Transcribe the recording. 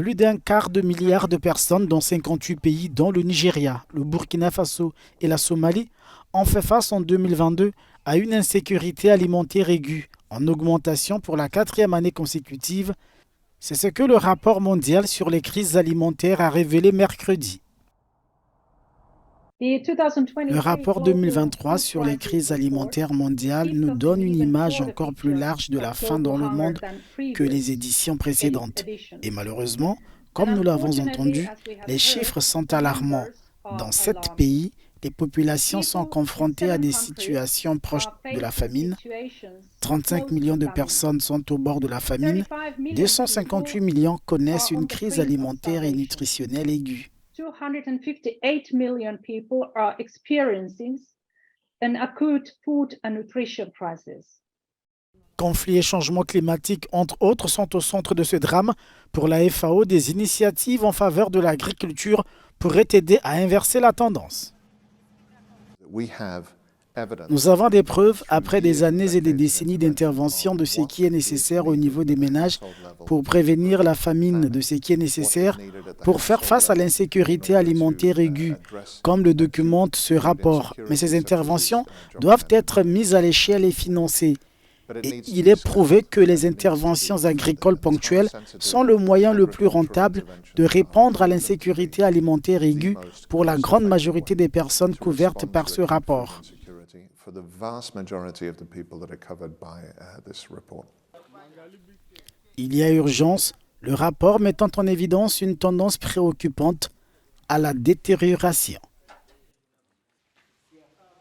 Plus d'un quart de milliard de personnes dans 58 pays, dont le Nigeria, le Burkina Faso et la Somalie, ont fait face en 2022 à une insécurité alimentaire aiguë, en augmentation pour la quatrième année consécutive. C'est ce que le rapport mondial sur les crises alimentaires a révélé mercredi. Le rapport 2023 sur les crises alimentaires mondiales nous donne une image encore plus large de la faim dans le monde que les éditions précédentes. Et malheureusement, comme nous l'avons entendu, les chiffres sont alarmants. Dans 7 pays, les populations sont confrontées à des situations proches de la famine. 35 millions de personnes sont au bord de la famine. 258 millions connaissent une crise alimentaire et nutritionnelle aiguë. 258 million people are experiencing an acute food and nutrition crisis. Conflits et changements climatiques, entre autres, sont au centre de ce drame. Pour la FAO, des initiatives en faveur de l'agriculture pourraient aider à inverser la tendance. Nous avons des preuves, après des années et des décennies d'intervention, de ce qui est nécessaire au niveau des ménages pour prévenir la famine, de ce qui est nécessaire pour faire face à l'insécurité alimentaire aiguë, comme le documente ce rapport. Mais ces interventions doivent être mises à l'échelle et financées. Et il est prouvé que les interventions agricoles ponctuelles sont le moyen le plus rentable de répondre à l'insécurité alimentaire aiguë pour la grande majorité des personnes couvertes par ce rapport. Il y a urgence, le rapport mettant en évidence une tendance préoccupante à la détérioration.